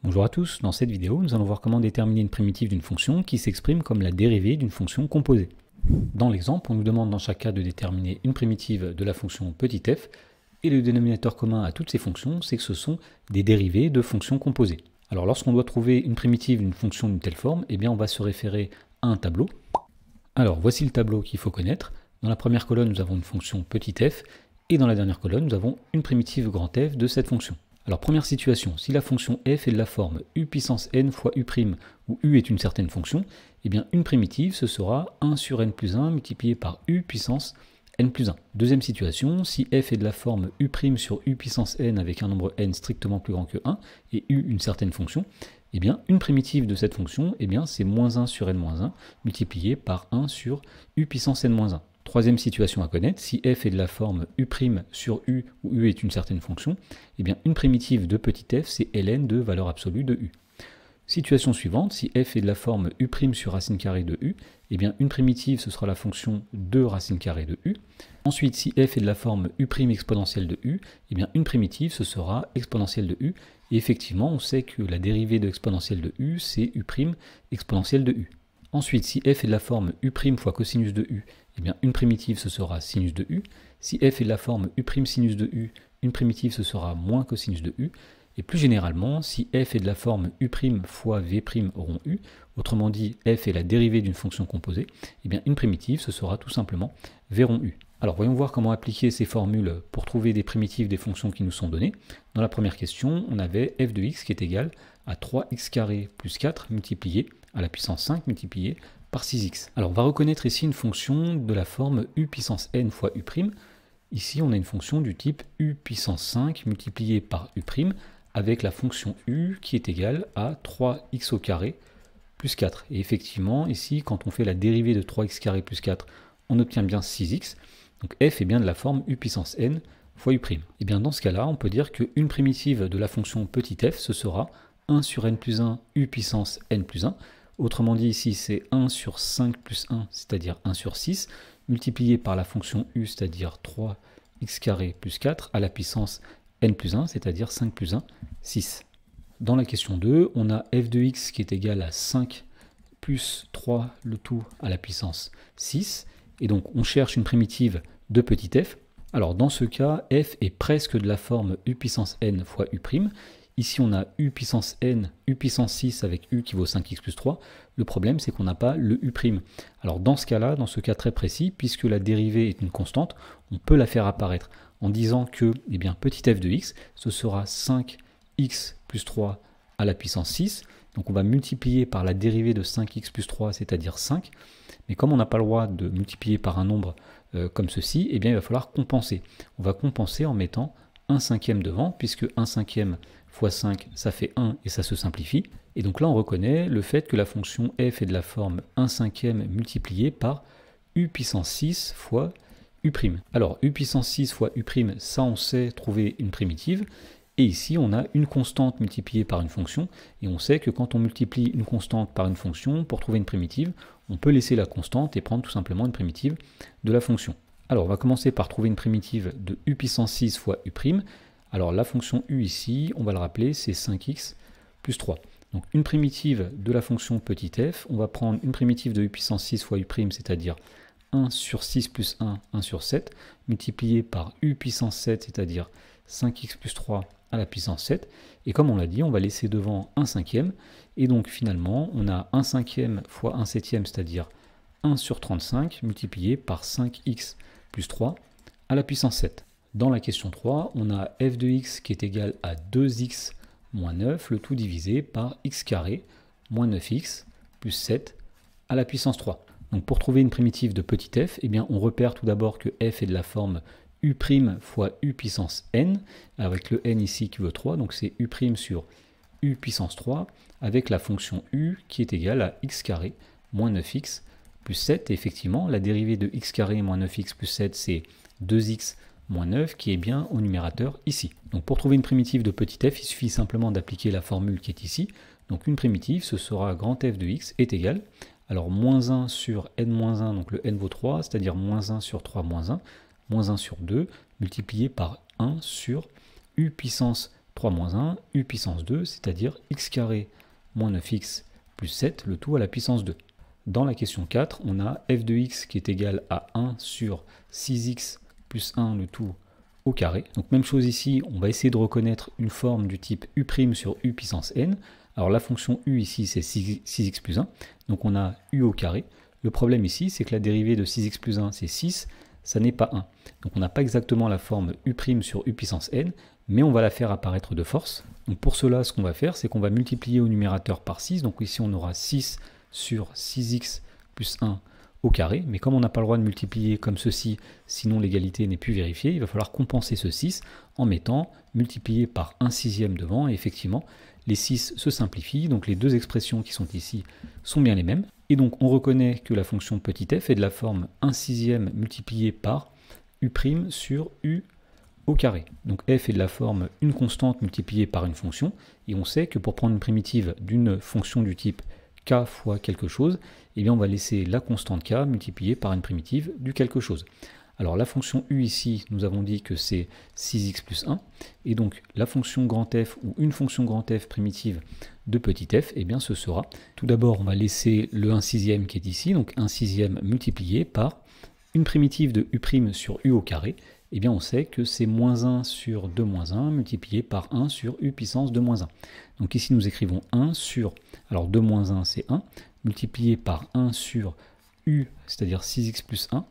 Bonjour à tous, dans cette vidéo, nous allons voir comment déterminer une primitive d'une fonction qui s'exprime comme la dérivée d'une fonction composée. Dans l'exemple, on nous demande dans chaque cas de déterminer une primitive de la fonction petit f, et le dénominateur commun à toutes ces fonctions, c'est que ce sont des dérivées de fonctions composées. Alors lorsqu'on doit trouver une primitive d'une fonction d'une telle forme, eh bien on va se référer à un tableau. Alors voici le tableau qu'il faut connaître. Dans la première colonne, nous avons une fonction petit f, et dans la dernière colonne, nous avons une primitive grand F de cette fonction. Alors première situation, si la fonction f est de la forme u puissance n fois u', où u est une certaine fonction, eh bien une primitive, ce sera 1 sur n plus 1 multiplié par u puissance n plus 1. Deuxième situation, si f est de la forme u' sur u puissance n avec un nombre n strictement plus grand que 1, et u une certaine fonction, eh bien une primitive de cette fonction, eh bien c'est moins 1 sur n-1 multiplié par 1 sur u puissance n-1. Troisième situation à connaître, si f est de la forme u' sur u, où u est une certaine fonction, eh bien une primitive de petit f, c'est ln de valeur absolue de u. Situation suivante, si f est de la forme u' sur racine carrée de u, eh bien une primitive, ce sera la fonction de racine carrée de u. Ensuite, si f est de la forme u' exponentielle de u, eh bien une primitive, ce sera exponentielle de u. Et effectivement, on sait que la dérivée de exponentielle de u, c'est u' exponentielle de u. Ensuite, si f est de la forme u' fois cosinus de u, eh bien une primitive ce sera sinus de u. Si f est de la forme u' sinus de u, une primitive ce sera moins cosinus de u. Et plus généralement, si f est de la forme u' fois v' rond u, autrement dit f est la dérivée d'une fonction composée, eh bien une primitive ce sera tout simplement v rond u. Alors voyons voir comment appliquer ces formules pour trouver des primitives des fonctions qui nous sont données. Dans la première question, on avait f de x qui est égal à 3x carré plus 4 multiplié à la puissance 5 multiplié par 6x. Alors on va reconnaître ici une fonction de la forme u puissance n fois u'. Ici on a une fonction du type u puissance 5 multiplié par u' avec la fonction u qui est égale à 3x au carré plus 4. Et effectivement ici quand on fait la dérivée de 3x carré plus 4, on obtient bien 6x. Donc f est bien de la forme u puissance n fois u'. Et bien dans ce cas-là, on peut dire qu'une primitive de la fonction petit f, ce sera 1 sur n plus 1 u puissance n plus 1. Autrement dit, ici, c'est 1 sur 5 plus 1, c'est-à-dire 1 sur 6, multiplié par la fonction u, c'est-à-dire 3x carré plus 4, à la puissance n plus 1, c'est-à-dire 5 plus 1, 6. Dans la question 2, on a f de x qui est égal à 5 plus 3, le tout à la puissance 6. Et donc, on cherche une primitive de petit f. Alors, dans ce cas, f est presque de la forme u puissance n fois u'. Ici, on a u puissance n, u puissance 6 avec u qui vaut 5x plus 3. Le problème, c'est qu'on n'a pas le u'. Alors, dans ce cas-là, dans ce cas très précis, puisque la dérivée est une constante, on peut la faire apparaître en disant que eh bien, petit f de x, ce sera 5x plus 3 à la puissance 6. Donc, on va multiplier par la dérivée de 5x plus 3, c'est-à-dire 5. Mais comme on n'a pas le droit de multiplier par un nombre comme ceci, eh bien, il va falloir compenser. On va compenser en mettant 1/5 devant, puisque 1/5 fois 5, ça fait 1 et ça se simplifie. Et donc là, on reconnaît le fait que la fonction f est de la forme 1/5 multiplié par u puissance 6 fois u'. Alors, u puissance 6 fois u', ça on sait trouver une primitive. Et ici, on a une constante multipliée par une fonction. Et on sait que quand on multiplie une constante par une fonction, pour trouver une primitive, on peut laisser la constante et prendre tout simplement une primitive de la fonction. Alors, on va commencer par trouver une primitive de u puissance 6 fois u'. Alors, la fonction u ici, on va le rappeler, c'est 5x plus 3. Donc, une primitive de la fonction petit f, on va prendre une primitive de u puissance 6 fois u', c'est-à-dire 1 sur 6 plus 1, 1 sur 7, multiplié par u puissance 7, c'est-à-dire 5x plus 3 à la puissance 7. Et comme on l'a dit, on va laisser devant 1/5. Et donc, finalement, on a 1/5 fois 1/7, c'est-à-dire 1 sur 35, multiplié par 5x plus 3 à la puissance 7. Dans la question 3, on a f de x qui est égal à 2x moins 9, le tout divisé par x carré moins 9x plus 7 à la puissance 3. Donc pour trouver une primitive de petit f, eh bien on repère tout d'abord que f est de la forme u' fois u puissance n, avec le n ici qui vaut 3, donc c'est u' sur u puissance 3, avec la fonction u qui est égale à x carré moins 9x plus 7. Et effectivement, la dérivée de x carré moins 9x plus 7, c'est 2x moins 9 qui est bien au numérateur ici. Donc pour trouver une primitive de petit f, il suffit simplement d'appliquer la formule qui est ici. Donc une primitive, ce sera grand f de x est égal, alors moins 1 sur n-1, donc le n vaut 3, c'est-à-dire moins 1 sur 3 moins 1 sur 2, multiplié par 1 sur u puissance 3 moins 1, u puissance 2, c'est-à-dire x carré moins 9x plus 7, le tout à la puissance 2. Dans la question 4, on a f de x qui est égal à 1 sur 6x plus 1, le tout au carré. Donc même chose ici, on va essayer de reconnaître une forme du type u' sur u puissance n. Alors la fonction u ici, c'est 6x plus 1, donc on a u au carré. Le problème ici, c'est que la dérivée de 6x plus 1, c'est 6, ça n'est pas 1. Donc on n'a pas exactement la forme u' sur u puissance n, mais on va la faire apparaître de force. Donc pour cela, ce qu'on va faire, c'est qu'on va multiplier au numérateur par 6. Donc ici, on aura 6 sur 6x plus 1 au carré. Mais comme on n'a pas le droit de multiplier comme ceci, sinon l'égalité n'est plus vérifiée, il va falloir compenser ce 6 en mettant multiplié par 1 sixième devant. Et effectivement, les 6 se simplifient. Donc les deux expressions qui sont ici sont bien les mêmes. Et donc on reconnaît que la fonction petit f est de la forme 1 sixième multiplié par u' sur u au carré. Donc f est de la forme une constante multipliée par une fonction, et on sait que pour prendre une primitive d'une fonction du type k fois quelque chose, eh bien on va laisser la constante k multipliée par une primitive du quelque chose. Alors la fonction u ici, nous avons dit que c'est 6x plus 1, et donc la fonction grand f ou une fonction grand f primitive de petit f, eh bien ce sera, tout d'abord on va laisser le 1 sixième qui est ici, donc 1 sixième multiplié par une primitive de u' sur u au carré. Eh bien on sait que c'est moins 1 sur 2 moins 1 multiplié par 1 sur u puissance 2 moins 1. Donc ici nous écrivons 1 sur, alors 2 moins 1 c'est 1, multiplié par 1 sur u, c'est-à-dire 6x plus 1,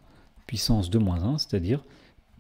puissance 2 moins 1, c'est-à-dire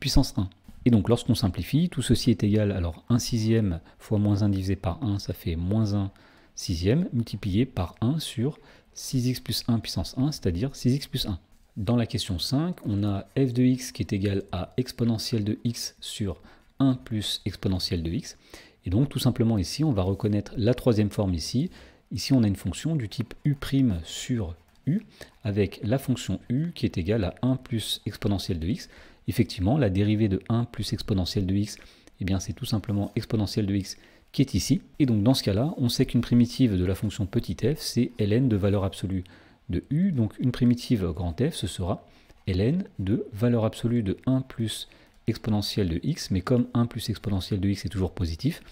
puissance 1. Et donc lorsqu'on simplifie, tout ceci est égal, alors 1 sixième fois moins 1 divisé par 1, ça fait moins 1 sixième, multiplié par 1 sur 6x plus 1 puissance 1, c'est-à-dire 6x plus 1. Dans la question 5, on a f de x qui est égal à exponentielle de x sur 1 plus exponentielle de x. Et donc tout simplement ici, on va reconnaître la troisième forme ici. Ici, on a une fonction du type u' sur u, avec la fonction u qui est égale à 1 plus exponentielle de x. Effectivement, la dérivée de 1 plus exponentielle de x, eh bien c'est tout simplement exponentielle de x qui est ici. Et donc dans ce cas-là, on sait qu'une primitive de la fonction petit f, c'est ln de valeur absolue de u, donc une primitive grand f, ce sera ln de valeur absolue de 1 plus exponentielle de x, mais comme 1 plus exponentielle de x est toujours positif,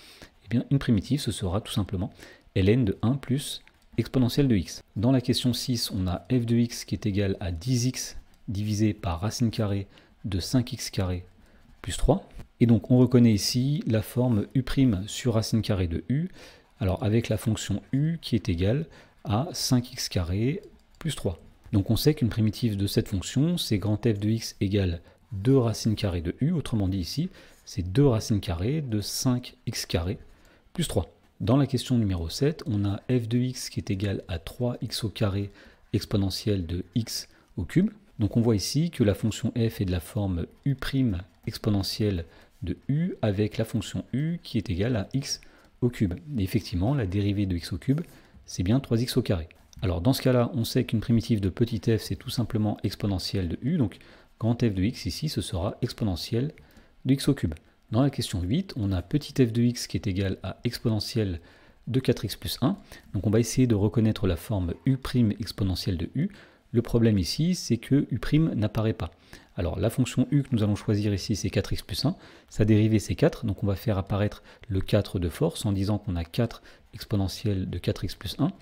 eh bien une primitive, ce sera tout simplement ln de 1 plus exponentielle de x. Dans la question 6, on a f de x qui est égal à 10x divisé par racine carrée de 5x carré plus 3. Et donc on reconnaît ici la forme u' sur racine carrée de u, alors avec la fonction u qui est égale à 5x carré plus 3. Donc on sait qu'une primitive de cette fonction, c'est grand f de x égale 2 racines carrées de u, autrement dit ici, c'est 2 racines carrées de 5x carré plus 3. Dans la question numéro 7, on a f de x qui est égal à 3x au carré exponentielle de x au cube. Donc on voit ici que la fonction f est de la forme u' exponentielle de u avec la fonction u qui est égale à x au cube. Et effectivement, la dérivée de x au cube, c'est bien 3x au carré. Alors dans ce cas-là, on sait qu'une primitive de petit f, c'est tout simplement exponentielle de u, donc grand f de x ici, ce sera exponentielle de x au cube. Dans la question 8, on a petit f de x qui est égal à exponentielle de 4x plus 1, donc on va essayer de reconnaître la forme u' exponentielle de u. Le problème ici, c'est que u' n'apparaît pas. Alors la fonction u que nous allons choisir ici, c'est 4x plus 1, sa dérivée c'est 4, donc on va faire apparaître le 4 de force en disant qu'on a 4 exponentielle de 4x plus 1,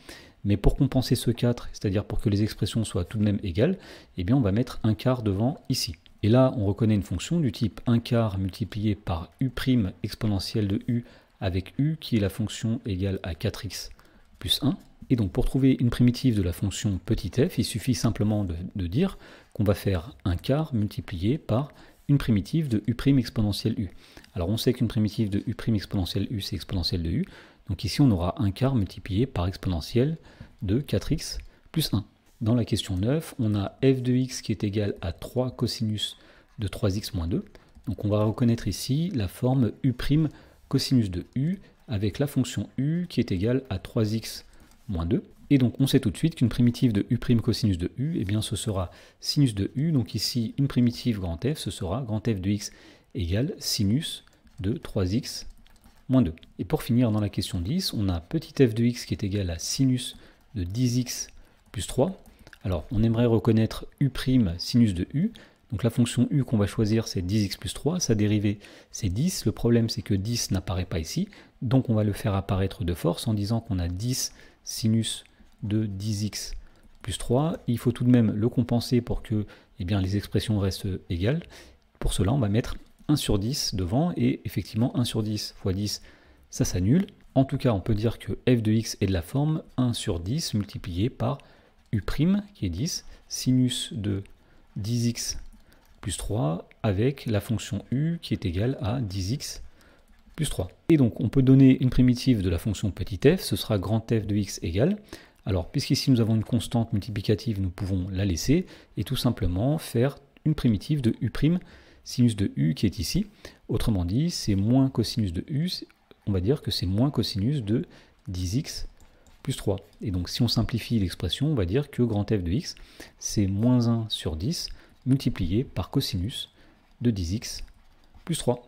mais pour compenser ce 4, c'est-à-dire pour que les expressions soient tout de même égales, eh bien on va mettre un quart devant ici. Et là, on reconnaît une fonction du type 1 quart multiplié par u' exponentielle de u avec u qui est la fonction égale à 4x plus 1. Et donc pour trouver une primitive de la fonction petit f, il suffit simplement de dire qu'on va faire 1 quart multiplié par une primitive de u' exponentielle u. Alors on sait qu'une primitive de u' exponentielle u, c'est exponentielle de u. Donc ici on aura 1 quart multiplié par exponentielle de 4x plus 1. Dans la question 9, on a f de x qui est égal à 3 cosinus de 3x moins 2. Donc on va reconnaître ici la forme u' cosinus de u avec la fonction u qui est égale à 3x moins 2. Et donc on sait tout de suite qu'une primitive de u' cosinus de u, eh bien ce sera sinus de u. Donc ici une primitive grand f, ce sera grand f de x égale sinus de 3x moins 2. Et pour finir dans la question 10, on a petit f de x qui est égal à sinus de 10x plus 3. Alors on aimerait reconnaître u' sinus de u, Donc la fonction u qu'on va choisir, c'est 10x plus 3, sa dérivée, c'est 10. Le problème, c'est que 10 n'apparaît pas ici, donc on va le faire apparaître de force en disant qu'on a 10 sinus de 10x plus 3. Il faut tout de même le compenser pour que les expressions restent égales. Pour cela, on va mettre 1 sur 10 devant, et effectivement 1 sur 10 fois 10, ça s'annule. En tout cas, on peut dire que f de x est de la forme 1 sur 10 multiplié par u' qui est 10, sinus de 10x plus 3 avec la fonction u qui est égale à 10x plus 3. Et donc on peut donner une primitive de la fonction petit f, ce sera grand f de x égale. Alors puisqu'ici nous avons une constante multiplicative, nous pouvons la laisser et tout simplement faire une primitive de u', sinus de u qui est ici. Autrement dit, c'est moins cosinus de u, on va dire que c'est moins cosinus de 10x plus 3. Et donc si on simplifie l'expression, on va dire que grand f de x, c'est moins 1 sur 10 multiplié par cosinus de 10x plus 3.